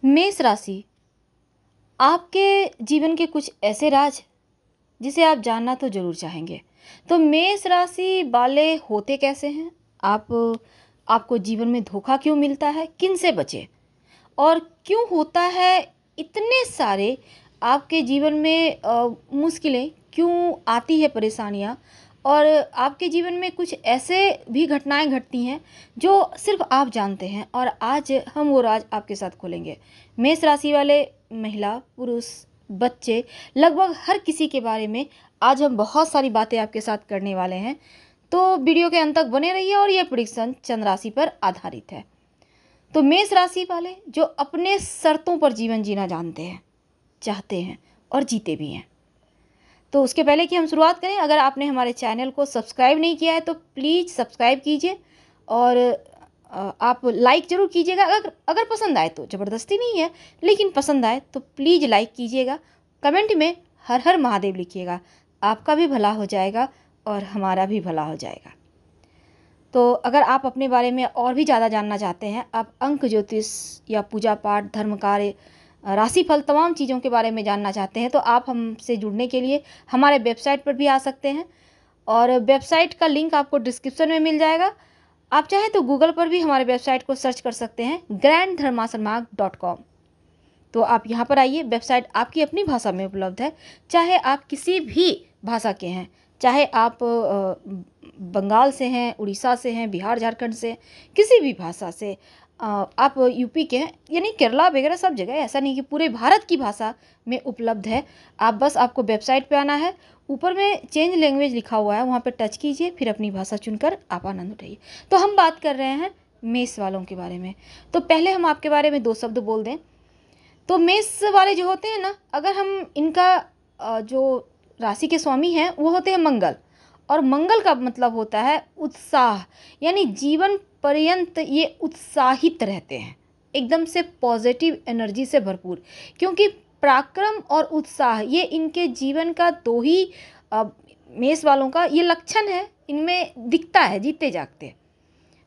मेष राशि, आपके जीवन के कुछ ऐसे राज जिसे आप जानना तो ज़रूर चाहेंगे। तो मेष राशि वाले होते कैसे हैं? आपको जीवन में धोखा क्यों मिलता है? किन से बचें? और क्यों होता है इतने सारे आपके जीवन में मुश्किलें क्यों आती है, परेशानियाँ? और आपके जीवन में कुछ ऐसे भी घटनाएं घटती हैं जो सिर्फ आप जानते हैं, और आज हम वो राज आपके साथ खोलेंगे। मेष राशि वाले महिला, पुरुष, बच्चे, लगभग हर किसी के बारे में आज हम बहुत सारी बातें आपके साथ करने वाले हैं। तो वीडियो के अंत तक बने रहिए, और ये प्रेडिक्शन चंद्र राशि पर आधारित है। तो मेष राशि वाले जो अपने शर्तों पर जीवन जीना जानते हैं, चाहते हैं और जीते भी हैं। तो उसके पहले कि हम शुरुआत करें, अगर आपने हमारे चैनल को सब्सक्राइब नहीं किया है तो प्लीज़ सब्सक्राइब कीजिए, और आप लाइक ज़रूर कीजिएगा। अगर पसंद आए तो, ज़बरदस्ती नहीं है, लेकिन पसंद आए तो प्लीज़ लाइक कीजिएगा। कमेंट में हर हर महादेव लिखिएगा, आपका भी भला हो जाएगा और हमारा भी भला हो जाएगा। तो अगर आप अपने बारे में और भी ज़्यादा जानना चाहते हैं, आप अंक ज्योतिष या पूजा पाठ, धर्म कार्य, राशिफल, तमाम चीज़ों के बारे में जानना चाहते हैं, तो आप हमसे जुड़ने के लिए हमारे वेबसाइट पर भी आ सकते हैं, और वेबसाइट का लिंक आपको डिस्क्रिप्शन में मिल जाएगा। आप चाहें तो गूगल पर भी हमारे वेबसाइट को सर्च कर सकते हैं, granddharmasarmag.com। तो आप यहाँ पर आइए, वेबसाइट आपकी अपनी भाषा में उपलब्ध है, चाहे आप किसी भी भाषा के हैं, चाहे आप बंगाल से हैं, उड़ीसा से हैं, बिहार झारखंड से, किसी भी भाषा से, आप यूपी के हैं, यानी केरला वगैरह सब जगह, ऐसा नहीं कि पूरे भारत की भाषा में उपलब्ध है। आपको वेबसाइट पे आना है, ऊपर में चेंज लैंग्वेज लिखा हुआ है, वहाँ पे टच कीजिए, फिर अपनी भाषा चुनकर आप आनंद उठाइए। तो हम बात कर रहे हैं मेष वालों के बारे में। तो पहले हम आपके बारे में दो शब्द बोल दें, तो मेष वाले जो होते हैं ना, अगर हम इनका जो राशि के स्वामी हैं वो होते हैं मंगल, और मंगल का मतलब होता है उत्साह, यानी जीवन पर्यंत ये उत्साहित रहते हैं, एकदम से पॉजिटिव एनर्जी से भरपूर। क्योंकि पराक्रम और उत्साह ये इनके जीवन का दो ही मेष वालों का ये लक्षण है, इनमें दिखता है, जीते जागते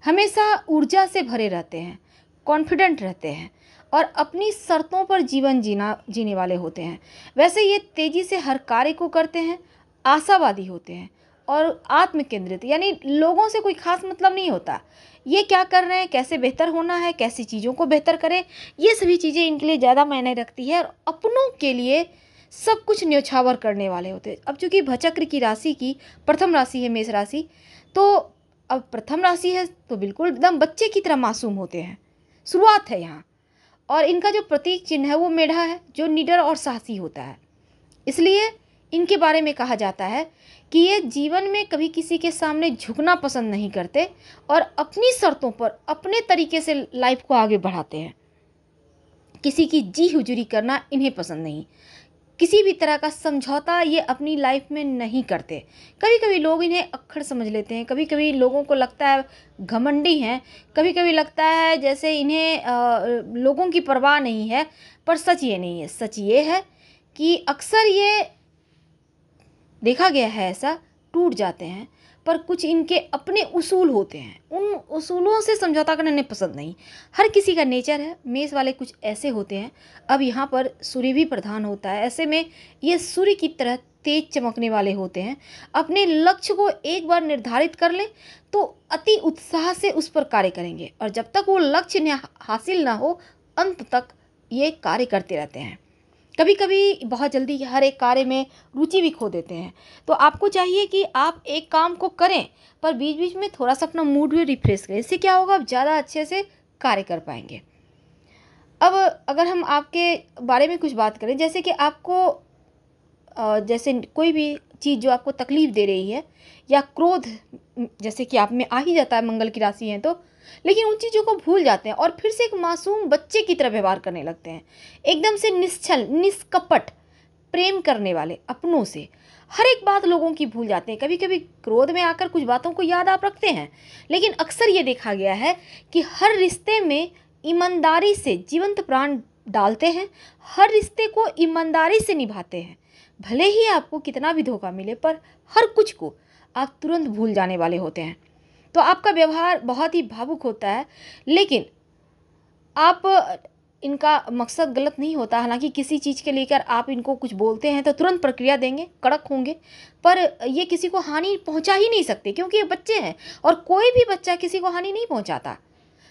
हमेशा ऊर्जा से भरे रहते हैं, कॉन्फिडेंट रहते हैं, और अपनी शर्तों पर जीवन जीने वाले होते हैं। वैसे ये तेज़ी से हर कार्य को करते हैं, आशावादी होते हैं और आत्मकेंद्रित, यानी लोगों से कोई खास मतलब नहीं होता। ये क्या कर रहे हैं, कैसे बेहतर होना है, कैसी चीज़ों को बेहतर करें, ये सभी चीज़ें इनके लिए ज़्यादा मायने रखती है, और अपनों के लिए सब कुछ न्योछावर करने वाले होते हैं। अब चूंकि भचक्र की राशि की प्रथम राशि है मेष राशि, तो अब प्रथम राशि है तो बिल्कुल एकदम बच्चे की तरह मासूम होते हैं, शुरुआत है यहाँ। और इनका जो प्रतीक चिन्ह है वो मेढ़ा है, जो निडर और साहसी होता है। इसलिए इनके बारे में कहा जाता है कि ये जीवन में कभी किसी के सामने झुकना पसंद नहीं करते, और अपनी शर्तों पर अपने तरीके से लाइफ को आगे बढ़ाते हैं। किसी की जी हुजूरी करना इन्हें पसंद नहीं, किसी भी तरह का समझौता ये अपनी लाइफ में नहीं करते। कभी कभी लोग इन्हें अक्खड़ समझ लेते हैं, कभी कभी लोगों को लगता है घमंडी हैं, कभी कभी लगता है जैसे इन्हें लोगों की परवाह नहीं है, पर सच ये नहीं है। सच ये है कि अक्सर ये देखा गया है ऐसा, टूट जाते हैं, पर कुछ इनके अपने उसूल होते हैं, उन उसूलों से समझौता करना इन्हें पसंद नहीं। हर किसी का नेचर है, मेष वाले कुछ ऐसे होते हैं। अब यहाँ पर सूर्य भी प्रधान होता है, ऐसे में ये सूर्य की तरह तेज चमकने वाले होते हैं। अपने लक्ष्य को एक बार निर्धारित कर लें तो अति उत्साह से उस पर कार्य करेंगे, और जब तक वो लक्ष्य हासिल ना हो, अंत तक ये कार्य करते रहते हैं। कभी कभी बहुत जल्दी हर एक कार्य में रुचि भी खो देते हैं। तो आपको चाहिए कि आप एक काम को करें, पर बीच बीच में थोड़ा सा अपना मूड भी रिफ्रेश करें। इससे क्या होगा, आप ज़्यादा अच्छे से कार्य कर पाएंगे। अब अगर हम आपके बारे में कुछ बात करें, जैसे कि आपको जैसे कोई भी चीज़ जो आपको तकलीफ़ दे रही है, या क्रोध जैसे कि आप में आ ही जाता है, मंगल की राशि है तो, लेकिन उन चीज़ों को भूल जाते हैं और फिर से एक मासूम बच्चे की तरह व्यवहार करने लगते हैं, एकदम से निश्चल निष्कपट प्रेम करने वाले अपनों से। हर एक बात लोगों की भूल जाते हैं। कभी कभी क्रोध में आकर कुछ बातों को याद आप रखते हैं, लेकिन अक्सर ये देखा गया है कि हर रिश्ते में ईमानदारी से जीवंत प्राण डालते हैं, हर रिश्ते को ईमानदारी से निभाते हैं। भले ही आपको कितना भी धोखा मिले, पर हर कुछ को आप तुरंत भूल जाने वाले होते हैं। तो आपका व्यवहार बहुत ही भावुक होता है, लेकिन आप इनका मकसद गलत नहीं होता। हालाँकि किसी चीज़ के लेकर आप इनको कुछ बोलते हैं तो तुरंत प्रतिक्रिया देंगे, कड़क होंगे, पर ये किसी को हानि पहुँचा ही नहीं सकते क्योंकि ये बच्चे हैं और कोई भी बच्चा किसी को हानि नहीं पहुँचाता,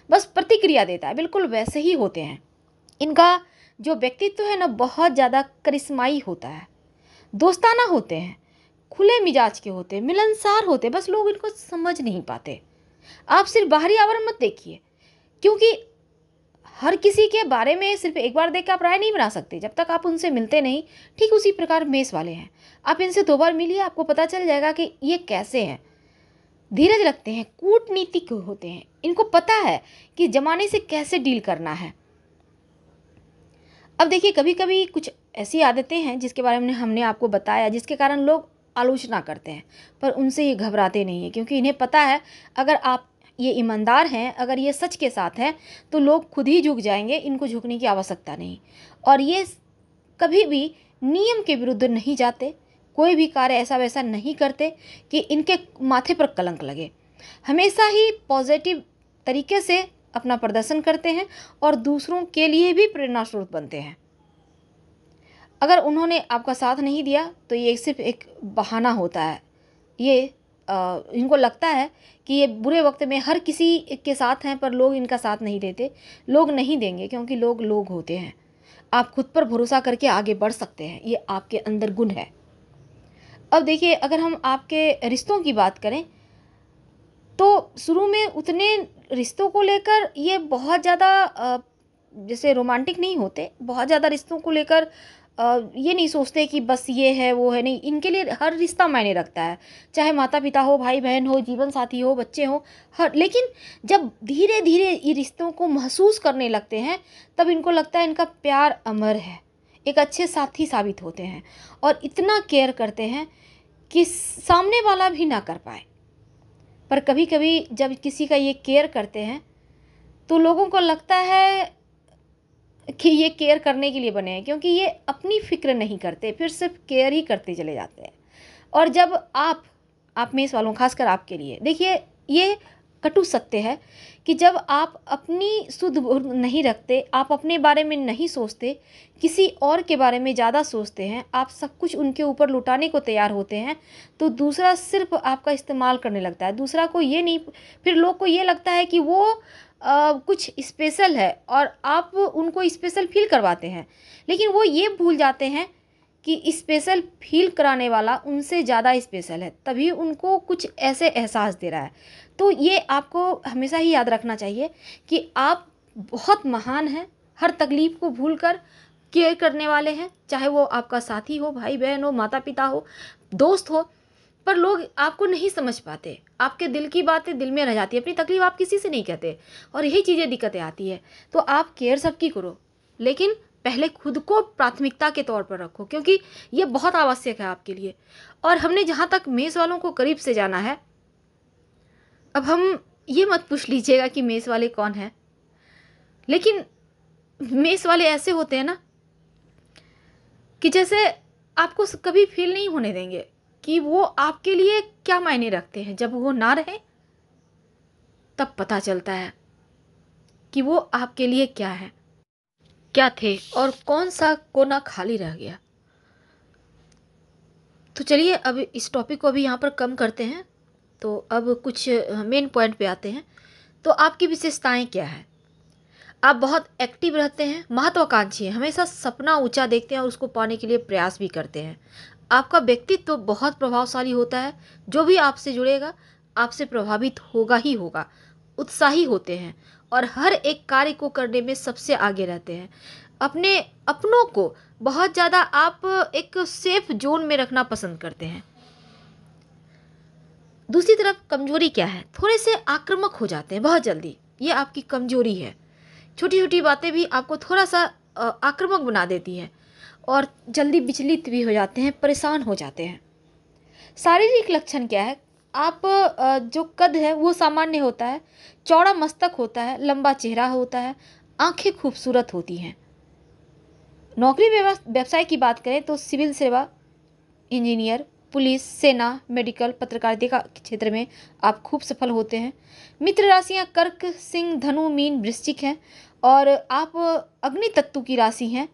बस प्रतिक्रिया देता है, बिल्कुल वैसे ही होते हैं। इनका जो व्यक्तित्व है ना बहुत ज़्यादा करिश्माई होता है, दोस्ताना होते हैं, खुले मिजाज के होते हैं, मिलनसार होते हैं, बस लोग इनको समझ नहीं पाते। आप सिर्फ बाहरी आवरण मत देखिए, क्योंकि हर किसी के बारे में सिर्फ एक बार देख के आप राय नहीं बना सकते जब तक आप उनसे मिलते नहीं। ठीक उसी प्रकार मेष वाले हैं, आप इनसे 2 बार मिलिए, आपको पता चल जाएगा कि ये कैसे हैं। धीरज रखते हैं, कूटनीतिक होते हैं, इनको पता है कि ज़माने से कैसे डील करना है। अब देखिए कभी कभी कुछ ऐसी आदतें हैं जिसके बारे में हमने आपको बताया, जिसके कारण लोग आलोचना करते हैं, पर उनसे ये घबराते नहीं हैं क्योंकि इन्हें पता है अगर आप ये ईमानदार हैं, अगर ये सच के साथ हैं तो लोग खुद ही झुक जाएंगे, इनको झुकने की आवश्यकता नहीं। और ये कभी भी नियम के विरुद्ध नहीं जाते, कोई भी कार्य ऐसा वैसा नहीं करते कि इनके माथे पर कलंक लगे। हमेशा ही पॉजिटिव तरीके से अपना प्रदर्शन करते हैं और दूसरों के लिए भी प्रेरणा स्रोत बनते हैं। अगर उन्होंने आपका साथ नहीं दिया तो ये सिर्फ एक बहाना होता है। ये इनको लगता है कि ये बुरे वक्त में हर किसी के साथ हैं, पर लोग इनका साथ नहीं देते, लोग नहीं देंगे क्योंकि लोग लोग होते हैं। आप खुद पर भरोसा करके आगे बढ़ सकते हैं, ये आपके अंदर गुण है। अब देखिए अगर हम आपके रिश्तों की बात करें तो शुरू में उतने रिश्तों को लेकर ये बहुत ज़्यादा जैसे रोमांटिक नहीं होते, बहुत ज़्यादा रिश्तों को लेकर ये नहीं सोचते कि बस ये है वो है, नहीं, इनके लिए हर रिश्ता मायने रखता है, चाहे माता पिता हो, भाई बहन हो, जीवन साथी हो, बच्चे हो, हर। लेकिन जब धीरे धीरे ये रिश्तों को महसूस करने लगते हैं तब इनको लगता है इनका प्यार अमर है, एक अच्छे साथी साबित होते हैं और इतना केयर करते हैं कि सामने वाला भी ना कर पाए। पर कभी कभी जब किसी का ये केयर करते हैं तो लोगों को लगता है कि ये केयर करने के लिए बने हैं, क्योंकि ये अपनी फिक्र नहीं करते, फिर सिर्फ केयर ही करते चले जाते हैं। और जब आप मेष वालों, खासकर आपके लिए देखिए, ये कटु सत्य है कि जब आप अपनी सुध बुध नहीं रखते, आप अपने बारे में नहीं सोचते, किसी और के बारे में ज़्यादा सोचते हैं, आप सब कुछ उनके ऊपर लुटाने को तैयार होते हैं, तो दूसरा सिर्फ आपका इस्तेमाल करने लगता है। दूसरा को ये नहीं, फिर लोग को ये लगता है कि वो कुछ स्पेशल है और आप उनको स्पेशल फील करवाते हैं, लेकिन वो ये भूल जाते हैं कि स्पेशल फील कराने वाला उनसे ज़्यादा स्पेशल है, तभी उनको कुछ ऐसे एहसास दे रहा है। तो ये आपको हमेशा ही याद रखना चाहिए कि आप बहुत महान हैं, हर तकलीफ़ को भूलकर केयर करने वाले हैं, चाहे वो आपका साथी हो, भाई बहन हो, माता पिता हो, दोस्त हो। पर लोग आपको नहीं समझ पाते, आपके दिल की बातें दिल में रह जाती है, अपनी तकलीफ आप किसी से नहीं कहते और यही चीज़ें दिक्कतें आती है। तो आप केयर सबकी करो, लेकिन पहले खुद को प्राथमिकता के तौर पर रखो, क्योंकि ये बहुत आवश्यक है आपके लिए। और हमने जहाँ तक मेष वालों को करीब से जाना है, अब हम ये मत पूछ लीजिएगा कि मेष वाले कौन है, लेकिन मेष वाले ऐसे होते हैं ना कि जैसे आपको कभी फील नहीं होने देंगे कि वो आपके लिए क्या मायने रखते हैं। जब वो ना रहे तब पता चलता है कि वो आपके लिए क्या है, क्या थे और कौन सा कोना खाली रह गया। तो चलिए अब इस टॉपिक को अभी यहाँ पर कम करते हैं, तो अब कुछ मेन पॉइंट पे आते हैं। तो आपकी विशेषताएं क्या है? आप बहुत एक्टिव रहते हैं, महत्वाकांक्षी हैं, हमेशा सपना ऊंचा देखते हैं और उसको पाने के लिए प्रयास भी करते हैं। आपका व्यक्तित्व तो बहुत प्रभावशाली होता है, जो भी आपसे जुड़ेगा आपसे प्रभावित होगा ही होगा। उत्साही होते हैं और हर एक कार्य को करने में सबसे आगे रहते हैं। अपने अपनों को बहुत ज़्यादा आप एक सेफ जोन में रखना पसंद करते हैं। दूसरी तरफ कमजोरी क्या है? थोड़े से आक्रामक हो जाते हैं बहुत जल्दी, ये आपकी कमजोरी है। छोटी छोटी बातें भी आपको थोड़ा सा आक्रामक बना देती हैं और जल्दी विचलित भी हो जाते हैं, परेशान हो जाते हैं। शारीरिक लक्षण क्या है? आप जो कद है वो सामान्य होता है, चौड़ा मस्तक होता है, लंबा चेहरा होता है, आंखें खूबसूरत होती हैं। नौकरी व्यवसाय की बात करें तो सिविल सेवा, इंजीनियर, पुलिस, सेना, मेडिकल, पत्रकारिता का क्षेत्र में आप खूब सफल होते हैं। मित्र राशियां कर्क, सिंह, धनु, मीन, वृश्चिक हैं और आप अग्नि तत्व की राशि हैं।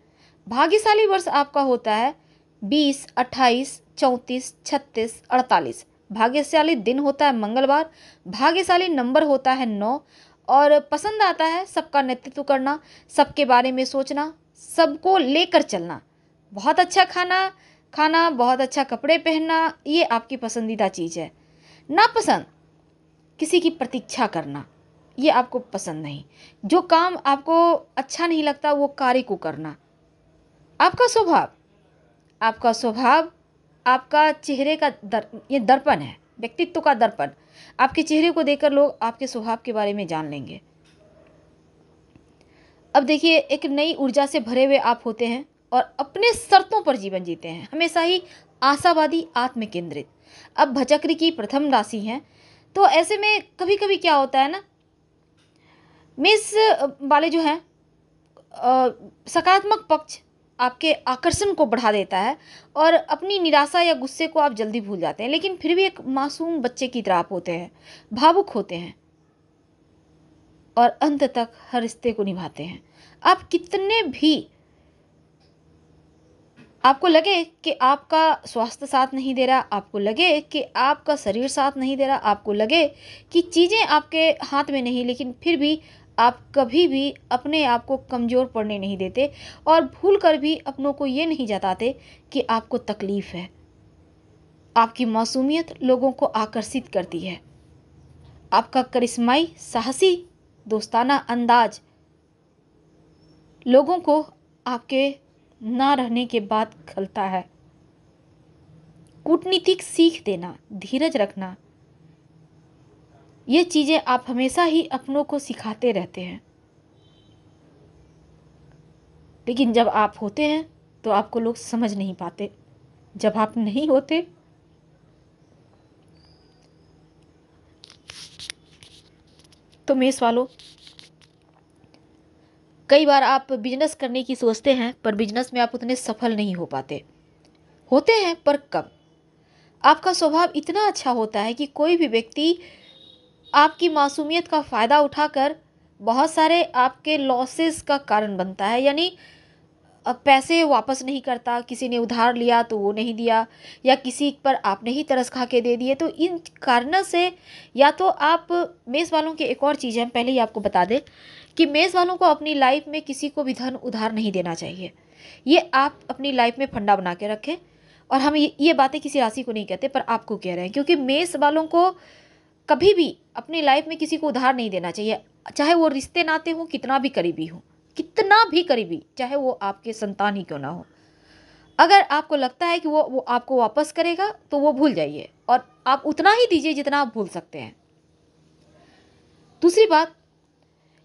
भाग्यशाली वर्ष आपका होता है 20, 28, 34, 36, 48। भाग्यशाली दिन होता है मंगलवार। भाग्यशाली नंबर होता है 9। और पसंद आता है सबका नेतृत्व करना, सबके बारे में सोचना, सबको लेकर चलना, बहुत अच्छा खाना खाना, बहुत अच्छा कपड़े पहनना, ये आपकी पसंदीदा चीज़ है। नापसंद किसी की प्रतीक्षा करना, ये आपको पसंद नहीं। जो काम आपको अच्छा नहीं लगता वो कार्य को करना। आपका स्वभाव, आपका स्वभाव आपका चेहरे का ये दर्पण है, व्यक्तित्व का दर्पण। आपके चेहरे को देखकर लोग आपके स्वभाव के बारे में जान लेंगे। अब देखिए, एक नई ऊर्जा से भरे हुए आप होते हैं और अपने शर्तों पर जीवन जीते हैं, हमेशा ही आशावादी, आत्म केंद्रित। अब भचक्र की प्रथम राशि है, तो ऐसे में कभी कभी क्या होता है ना, मेष वाले जो हैं, सकारात्मक पक्ष आपके आकर्षण को बढ़ा देता है और अपनी निराशा या गुस्से को आप जल्दी भूल जाते हैं, लेकिन फिर भी एक मासूम बच्चे की तरह आप होते हैं, भावुक होते हैं और अंत तक हर रिश्ते को निभाते हैं। आप कितने भी आपको लगे कि आपका स्वास्थ्य साथ नहीं दे रहा, आपको लगे कि आपका शरीर साथ नहीं दे रहा, आपको लगे कि चीज़ें आपके हाथ में नहीं, लेकिन फिर भी आप कभी भी अपने आप को कमज़ोर पड़ने नहीं देते और भूल कर भी अपनों को ये नहीं जताते कि आपको तकलीफ़ है। आपकी मासूमियत लोगों को आकर्षित करती है। आपका करिश्माई, साहसी, दोस्ताना अंदाज लोगों को आपके ना रहने के बाद खलता है। कूटनीतिक सीख देना, धीरज रखना, ये चीज़ें आप हमेशा ही अपनों को सिखाते रहते हैं, लेकिन जब आप होते हैं तो आपको लोग समझ नहीं पाते। जब आप नहीं होते तो मेष वालों, कई बार आप बिजनेस करने की सोचते हैं पर बिजनेस में आप उतने सफल नहीं हो पाते, होते हैं पर कब। आपका स्वभाव इतना अच्छा होता है कि कोई भी व्यक्ति आपकी मासूमियत का फ़ायदा उठाकर बहुत सारे आपके लॉसेस का कारण बनता है। यानी अब पैसे वापस नहीं करता, किसी ने उधार लिया तो वो नहीं दिया, या किसी पर आपने ही तरस खा के दे दिए। तो इन कारणों से या तो आप, मेष वालों की एक और चीज़ है, हम पहले ही आपको बता दें कि मेष वालों को अपनी लाइफ में किसी को भी धन उधार नहीं देना चाहिए। ये आप अपनी लाइफ में फंडा बना के रखें। और हम ये बातें किसी राशि को नहीं कहते पर आपको कह रहे हैं, क्योंकि मेष वालों को कभी भी अपनी लाइफ में किसी को उधार नहीं देना चाहिए, चाहे वो रिश्ते नाते हों, कितना भी करीबी हो, कितना भी करीबी, चाहे वो आपके संतान ही क्यों ना हो। अगर आपको लगता है कि वो आपको वापस करेगा तो वो भूल जाइए और आप उतना ही दीजिए जितना आप भूल सकते हैं। दूसरी बात,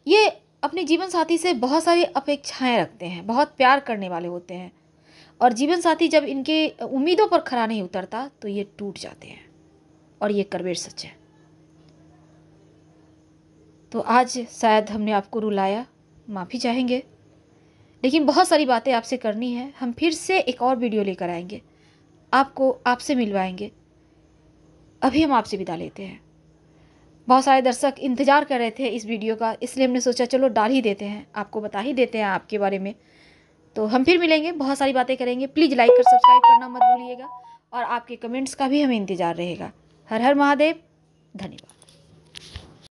ये अपने जीवन साथी से बहुत सारी अपेक्षाएं रखते हैं, बहुत प्यार करने वाले होते हैं, और जीवन साथी जब इनके उम्मीदों पर खरा नहीं उतरता तो ये टूट जाते हैं, और ये करवेर सच है। तो आज शायद हमने आपको रुलाया, माफ़ी चाहेंगे, लेकिन बहुत सारी बातें आपसे करनी है। हम फिर से एक और वीडियो लेकर आएंगे, आपको आपसे मिलवाएंगे। अभी हम आपसे विदा लेते हैं। बहुत सारे दर्शक इंतज़ार कर रहे थे इस वीडियो का, इसलिए हमने सोचा चलो डाल ही देते हैं, आपको बता ही देते हैं आपके बारे में। तो हम फिर मिलेंगे, बहुत सारी बातें करेंगे। प्लीज़ लाइक कर सब्सक्राइब करना मत भूलिएगा, और आपके कमेंट्स का भी हमें इंतज़ार रहेगा। हर हर महादेव, धन्यवाद।